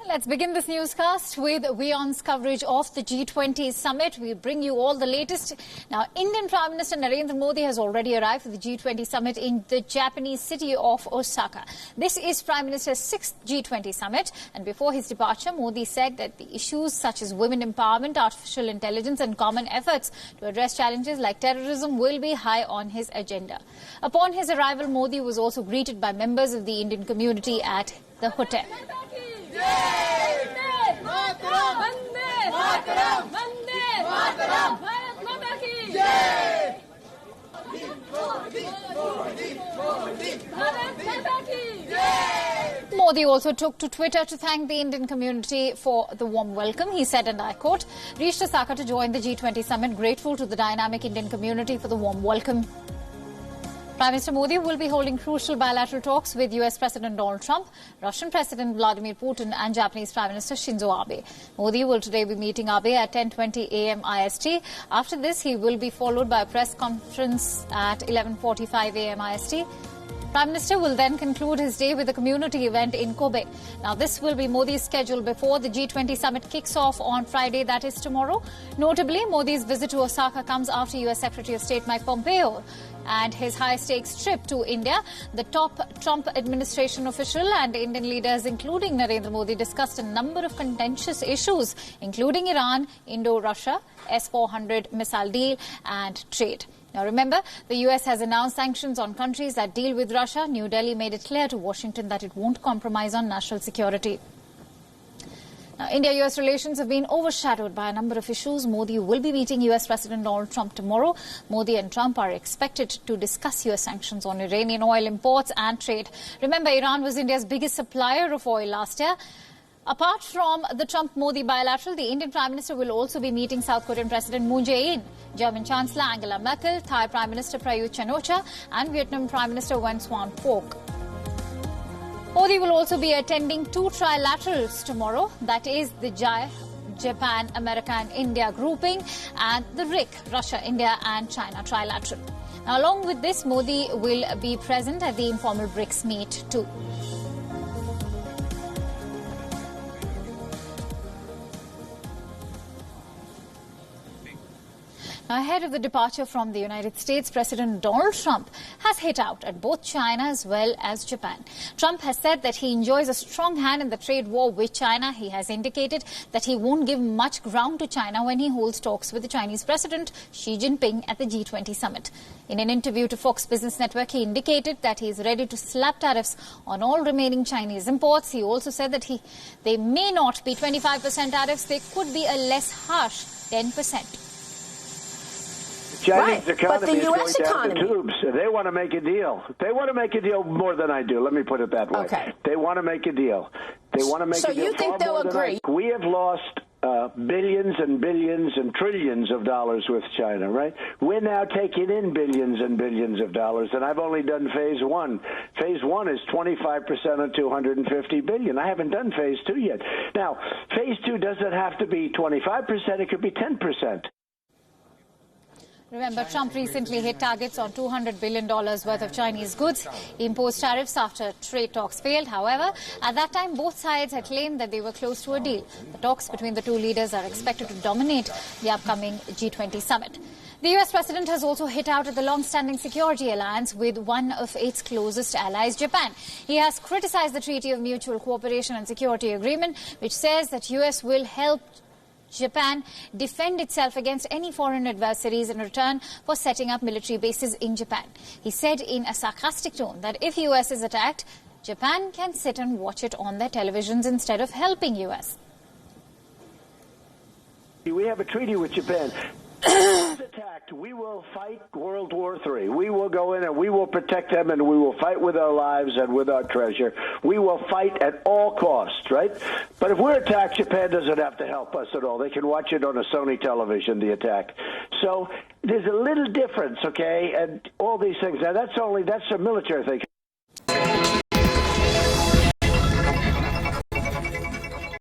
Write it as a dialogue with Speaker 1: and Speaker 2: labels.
Speaker 1: Let's begin this newscast with WION's coverage of the G20 summit. We bring you all the latest. Now, Indian Prime Minister Narendra Modi has already arrived for the G20 summit in the Japanese city of Osaka. This is Prime Minister's 6th G20 summit. And before his departure, Modi said that the issues such as women empowerment, artificial intelligence and common efforts to address challenges like terrorism will be high on his agenda. Upon his arrival, Modi was also greeted by members of the Indian community at the hotel. Modi also took to Twitter to thank the Indian community for the warm welcome. He said, and I quote, "Reached Osaka to join the G20 summit, grateful to the dynamic Indian community for the warm welcome." Prime Minister Modi will be holding crucial bilateral talks with US President Donald Trump, Russian President Vladimir Putin and Japanese Prime Minister Shinzo Abe. Modi will today be meeting Abe at 10:20 a.m. IST. After this, he will be followed by a press conference at 11:45 a.m. IST. Prime Minister will then conclude his day with a community event in Kobe. Now, this will be Modi's schedule before the G20 summit kicks off on Friday, that is tomorrow. Notably, Modi's visit to Osaka comes after US Secretary of State Mike Pompeo and his high-stakes trip to India. The top Trump administration official and Indian leaders, including Narendra Modi, discussed a number of contentious issues, including Iran, Indo-Russia, S-400 missile deal and trade. Now, remember, the US has announced sanctions on countries that deal with Russia. New Delhi made it clear to Washington that it won't compromise on national security. Now, India-US relations have been overshadowed by a number of issues. Modi will be meeting US President Donald Trump tomorrow. Modi and Trump are expected to discuss US sanctions on Iranian oil imports and trade. Remember, Iran was India's biggest supplier of oil last year. Apart from the Trump-Modi bilateral, the Indian Prime Minister will also be meeting South Korean President Moon Jae-in, German Chancellor Angela Merkel, Thai Prime Minister Prayut Chan-o-cha and Vietnam Prime Minister Nguyen Xuan Phuc. Modi will also be attending two trilaterals tomorrow, that is the Japan, America and India grouping and the RIC, Russia, India and China trilateral. Now, along with this, Modi will be present at the informal BRICS meet too. Now, ahead of the departure from the United States, President Donald Trump has hit out at both China as well as Japan. Trump has said that he enjoys a strong hand in the trade war with China. He has indicated that he won't give much ground to China when he holds talks with the Chinese President Xi Jinping at the G20 summit. In an interview to Fox Business Network, he indicated that he is ready to slap tariffs on all remaining Chinese imports. He also said that they may not be 25% tariffs. They could be a less harsh 10%.
Speaker 2: Chinese economy is going down the tubes. They want to make a deal. They want to make a deal more than I do. Let me put it that way.
Speaker 3: Okay.
Speaker 2: They want to make a deal. They want to make a deal.
Speaker 3: So you think they'll agree?
Speaker 2: We have lost billions and billions and trillions of dollars with China, right? We're now taking in billions and billions of dollars, and I've only done phase one. Phase one is 25% of 250 billion. I haven't done phase two yet. Now, phase two doesn't have to be 25%. It could be 10%.
Speaker 1: Remember, Trump recently hit targets on $200 billion worth of Chinese goods. He imposed tariffs after trade talks failed. However, at that time, both sides had claimed that they were close to a deal. The talks between the two leaders are expected to dominate the upcoming G20 summit. The US president has also hit out at the long-standing security alliance with one of its closest allies, Japan. He has criticized the Treaty of Mutual Cooperation and Security Agreement, which says that US will help Japan defend itself against any foreign adversaries in return for setting up military bases in Japan. He said in a sarcastic tone that if US is attacked, Japan can sit and watch it on their televisions instead of helping US.
Speaker 2: We have a treaty with Japan. If attacked, we will fight World War III. We will go in and we will protect them, and we will fight with our lives and with our treasure. We will fight at all costs, right? But if we're attacked, Japan doesn't have to help us at all. They can watch it on a Sony television, the attack. So there's a little difference, okay, and all these things. Now, that's a military thing.